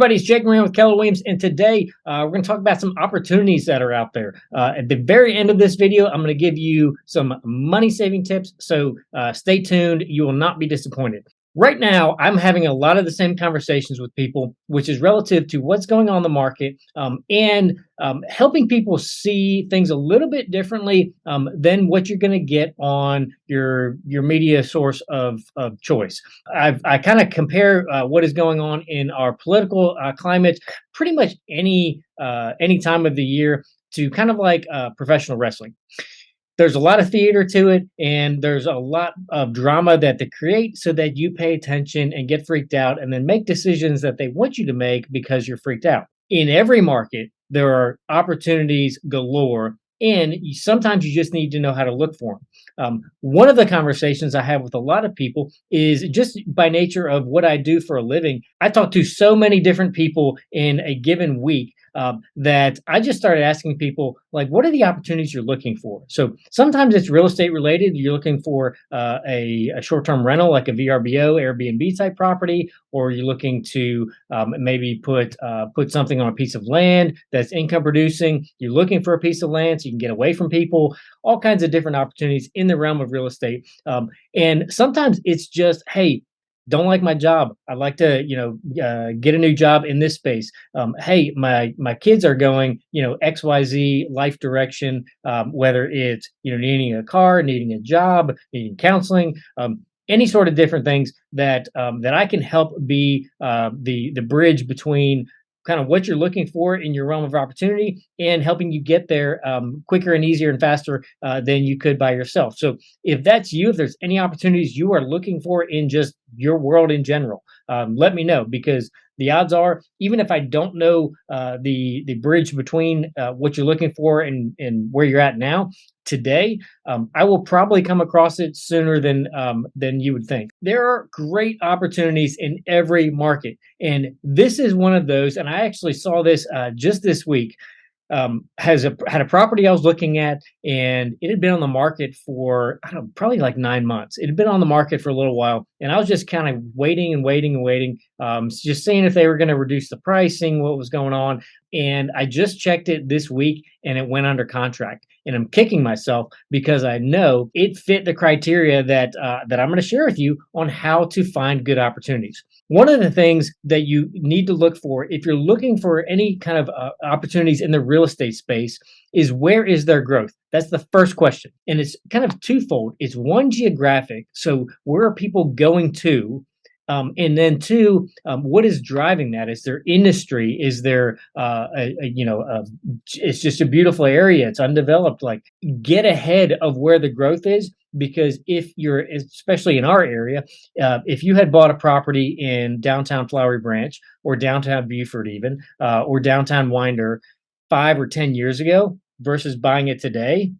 everybody, it's Jake Moran with Keller Williams, and today we're going to talk about some opportunities that are out there. At the very end of this video, I'm going to give you some money-saving tips, so stay tuned. You will not be disappointed. Right now, I'm having a lot of the same conversations with people, which is relative to what's going on in the market and helping people see things a little bit differently than what you're going to get on your media source of choice. I kind of compare what is going on in our political climate pretty much any time of the year to kind of like professional wrestling. There's a lot of theater to it, and there's a lot of drama that they create so that you pay attention and get freaked out and then make decisions that they want you to make because you're freaked out. In every market, there are opportunities galore, and sometimes you just need to know how to look for them. One of the conversations I have with a lot of people is just by nature of what I do for a living. I talk to so many different people in a given week that I just started asking people, like, what are the opportunities you're looking for? So sometimes it's real estate related. You're looking for a short-term rental, like a VRBO, Airbnb type property, or you're looking to maybe put something on a piece of land that's income producing. You're looking for a piece of land so you can get away from people. All kinds of different opportunities in the realm of real estate. And sometimes it's just, hey, don't like my job. I'd like to, get a new job in this space. Hey, my kids are going, XYZ life direction, whether it's, needing a car, needing a job, needing counseling, any sort of different things that I can help be the bridge between kind of what you're looking for in your realm of opportunity and helping you get there quicker and easier and faster than you could by yourself. So if that's you, if there's any opportunities you are looking for in just your world in general, let me know, because the odds are, even if I don't know the bridge between what you're looking for and where you're at now, today, I will probably come across it sooner than you would think. There are great opportunities in every market, and this is one of those. And I actually saw this just this week. Had a property I was looking at, and it had been on the market for, I don't know, probably like 9 months. It had been on the market for a little while, and I was just kind of waiting and waiting and waiting, just seeing if they were going to reduce the pricing, what was going on. And I just checked it this week, and it went under contract. And I'm kicking myself because I know it fit the criteria that I'm going to share with you on how to find good opportunities. One of the things that you need to look for if you're looking for any kind of opportunities in the real estate space is, where is their growth? That's the first question. And it's kind of twofold. It's one, geographic. So where are people going to? And then two, what is driving that? Is there industry? Is there, it's just a beautiful area. It's undeveloped. Like, get ahead of where the growth is. Because if you're, especially in our area, if you had bought a property in downtown Flowery Branch or downtown Beaufort even, or downtown Winder 5 or 10 years ago versus buying it today,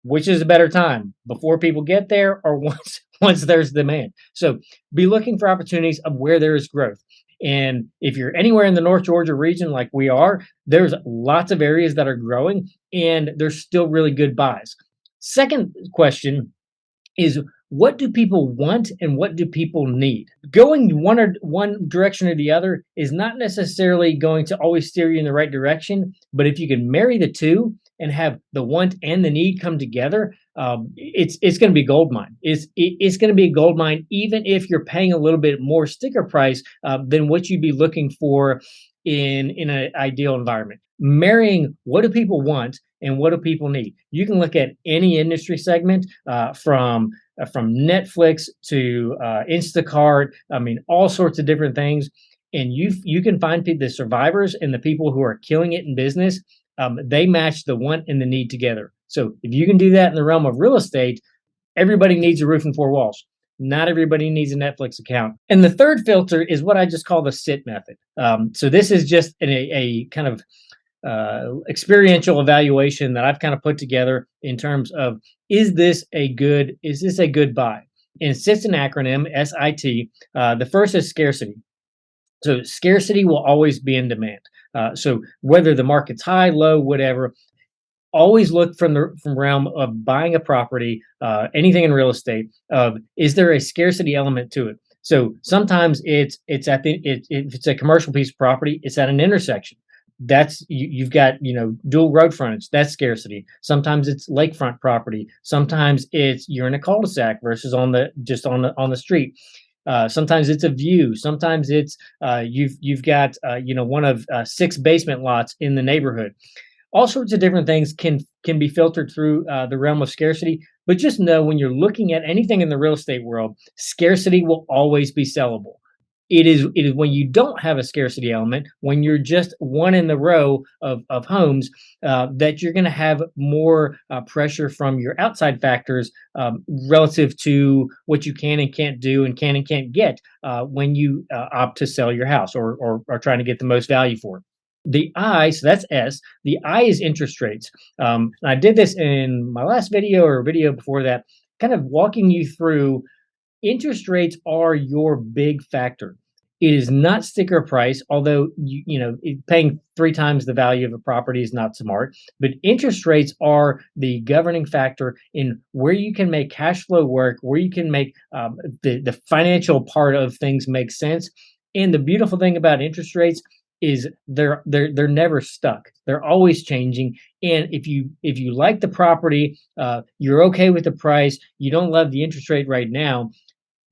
which is a better time, before people get there or once there's demand? So be looking for opportunities of where there is growth. And if you're anywhere in the North Georgia region like we are, there's lots of areas that are growing, and there's still really good buys. Second question is, what do people want and what do people need? Going one direction or the other is not necessarily going to always steer you in the right direction, but if you can marry the two and have the want and the need come together, it's going to be gold mine. It's going to be a gold mine, even if you're paying a little bit more sticker price than what you'd be looking for in an ideal environment. Marrying what do people want and what do people need. You can look at any industry segment, from Netflix to Instacart. I mean, all sorts of different things. And you can find the survivors and the people who are killing it in business. They match the want and the need together. So if you can do that in the realm of real estate, everybody needs a roof and 4 walls. Not everybody needs a Netflix account. And the third filter is what I just call the SIT method. So this is just a kind of experiential evaluation that I've kind of put together in terms of, is this a good buy? And SIT's an acronym, SIT. The first is scarcity. So scarcity will always be in demand. So whether the market's high, low, whatever, always look from realm of buying a property, anything in real estate, of, is there a scarcity element to it? So sometimes it's at if it's a commercial piece of property, it's at an intersection. That's you've got dual road frontage. That's scarcity. Sometimes it's lakefront property. Sometimes it's you're in a cul-de-sac versus on the just on the street. Sometimes it's a view. Sometimes it's you've got one of six basement lots in the neighborhood. All sorts of different things can be filtered through the realm of scarcity. But just know when you're looking at anything in the real estate world, scarcity will always be sellable. It is when you don't have a scarcity element, when you're just one in the row of homes, that you're going to have more pressure from your outside factors relative to what you can and can't do and can and can't get when you opt to sell your house or are trying to get the most value for it. The I, so that's S. The I is interest rates. And I did this in my last video or a video before that, kind of walking you through interest rates are your big factor. It is not sticker price, although paying three times the value of a property is not smart. But interest rates are the governing factor in where you can make cash flow work, where you can make the financial part of things make sense. And the beautiful thing about interest rates is they're never stuck. They're always changing. And if you like the property, you're okay with the price, you don't love the interest rate right now,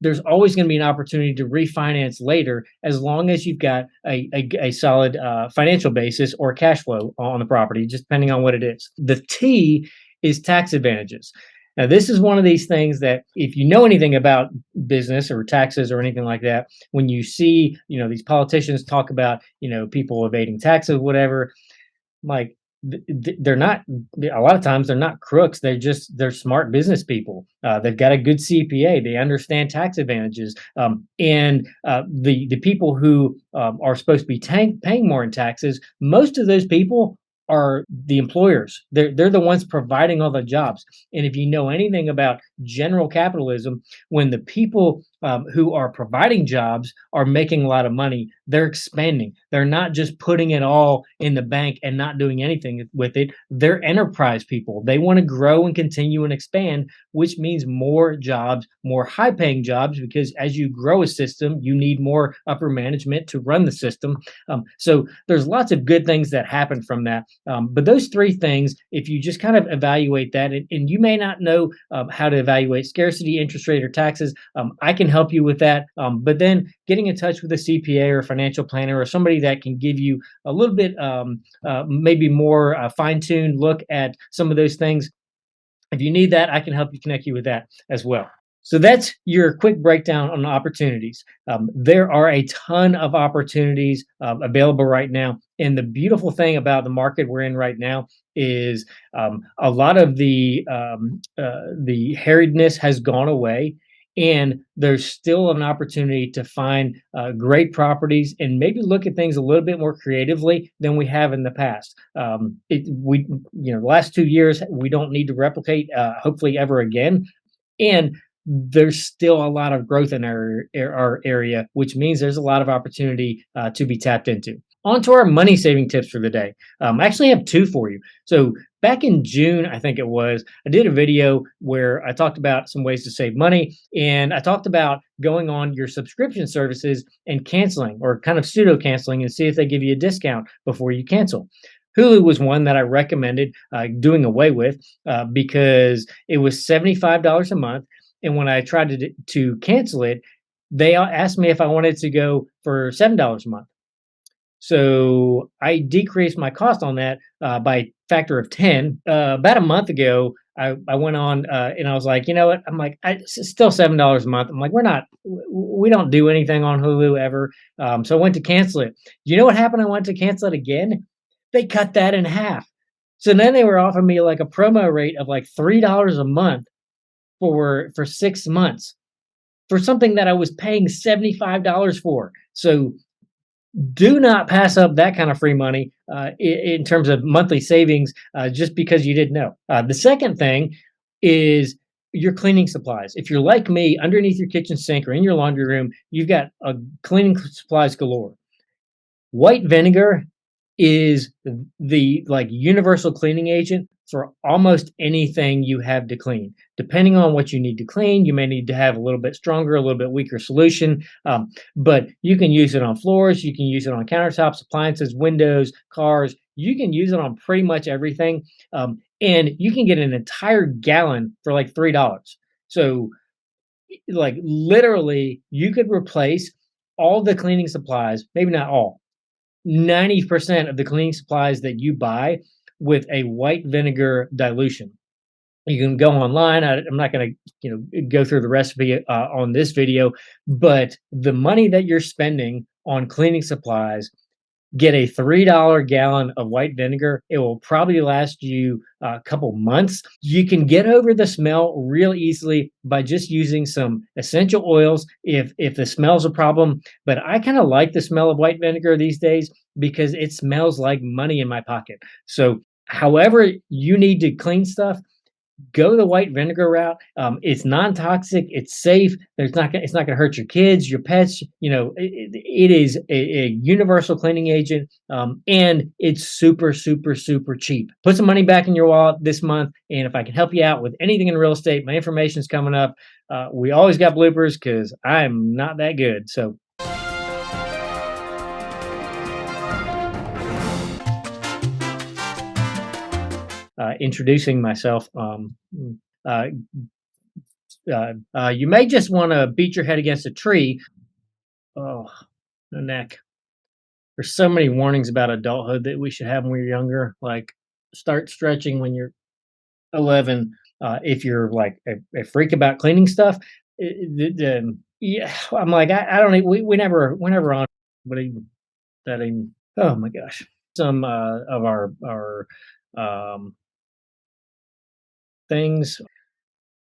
there's always going to be an opportunity to refinance later as long as you've got a solid financial basis or cash flow on the property, just depending on what it is. The T is tax advantages. Now, this is one of these things that if you know anything about business or taxes or anything like that, when you see, these politicians talk about, people evading taxes, whatever, like they're not, a lot of times they're not crooks. They're smart business people. They've got a good CPA. They understand tax advantages. And the people who are supposed to be paying more in taxes, most of those people are the employers. They're the ones providing all the jobs. And if you know anything about general capitalism, when the people who are providing jobs are making a lot of money, they're expanding. They're not just putting it all in the bank and not doing anything with it. They're enterprise people. They want to grow and continue and expand, which means more jobs, more high-paying jobs, because as you grow a system, you need more upper management to run the system. So there's lots of good things that happen from that. But those three things, if you just kind of evaluate that, and you may not know how to evaluate scarcity, interest rate, or taxes, I can help you with that. But then getting in touch with a CPA or a financial planner or somebody that can give you a little bit, maybe more fine-tuned look at some of those things. If you need that, I can help you connect you with that as well. So that's your quick breakdown on opportunities. There are a ton of opportunities available right now. And the beautiful thing about the market we're in right now is a lot of the harriedness has gone away. And there's still an opportunity to find great properties and maybe look at things a little bit more creatively than we have in the past. The last 2 years, we don't need to replicate, hopefully ever again. And there's still a lot of growth in our area, which means there's a lot of opportunity to be tapped into. On to our money saving tips for the day. I actually have two for you. So back in June, I think it was, I did a video where I talked about some ways to save money. And I talked about going on your subscription services and canceling or kind of pseudo canceling and see if they give you a discount before you cancel. Hulu was one that I recommended doing away with because it was $75 a month. And when I tried to cancel it, they asked me if I wanted to go for $7 a month. So I decreased my cost on that by a factor of 10. About a month ago, I went on and I was like, you know what? I'm like, it's still $7 a month. I'm like, we don't do anything on Hulu ever. So I went to cancel it. You know what happened? I went to cancel it again. They cut that in half. So then they were offering me like a promo rate of like $3 a month for 6 months for something that I was paying $75 for. So do not pass up that kind of free money in terms of monthly savings just because you didn't know. The second thing is your cleaning supplies. If you're like me, underneath your kitchen sink or in your laundry room, you've got cleaning supplies galore. White vinegar is the like universal cleaning agent for almost anything you have to clean. Depending on what you need to clean, you may need to have a little bit stronger, a little bit weaker solution. But you can use it on floors, you can use it on countertops, appliances, windows, cars. You can use it on pretty much everything. And you can get an entire gallon for like $3. So, like, literally, you could replace all the cleaning supplies, maybe not all, 90% of the cleaning supplies that you buy with a white vinegar dilution. You can go online. I'm not going to, go through the recipe on this video, but the money that you're spending on cleaning supplies, get a $3 gallon of white vinegar. It will probably last you a couple months. You can get over the smell real easily by just using some essential oils if the smell's a problem. But I kind of like the smell of white vinegar these days because it smells like money in my pocket. So however you need to clean stuff, go the white vinegar route. It's non-toxic. It's safe. It's not going to hurt your kids, your pets. It is a universal cleaning agent, and it's super, super, super cheap. Put some money back in your wallet this month, and if I can help you out with anything in real estate, my information is coming up. We always got bloopers because I'm not that good. So introducing myself. Uh, you may just want to beat your head against a tree. Oh, the neck. There's so many warnings about adulthood that we should have when we're younger. Like, start stretching when you're 11. If you're like a freak about cleaning stuff, yeah, I'm like, I don't. We never on. But even that even. Oh my gosh. Some of our um, things.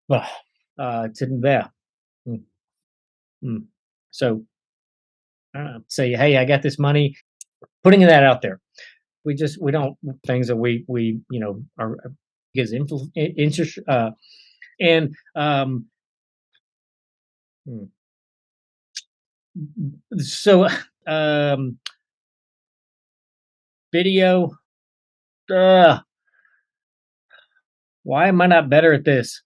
Well, to there. Mm, mm. So say, hey, I got this money. Putting that out there. We don't things that we are gives interest and hmm, so um video. Uh, why am I not better at this?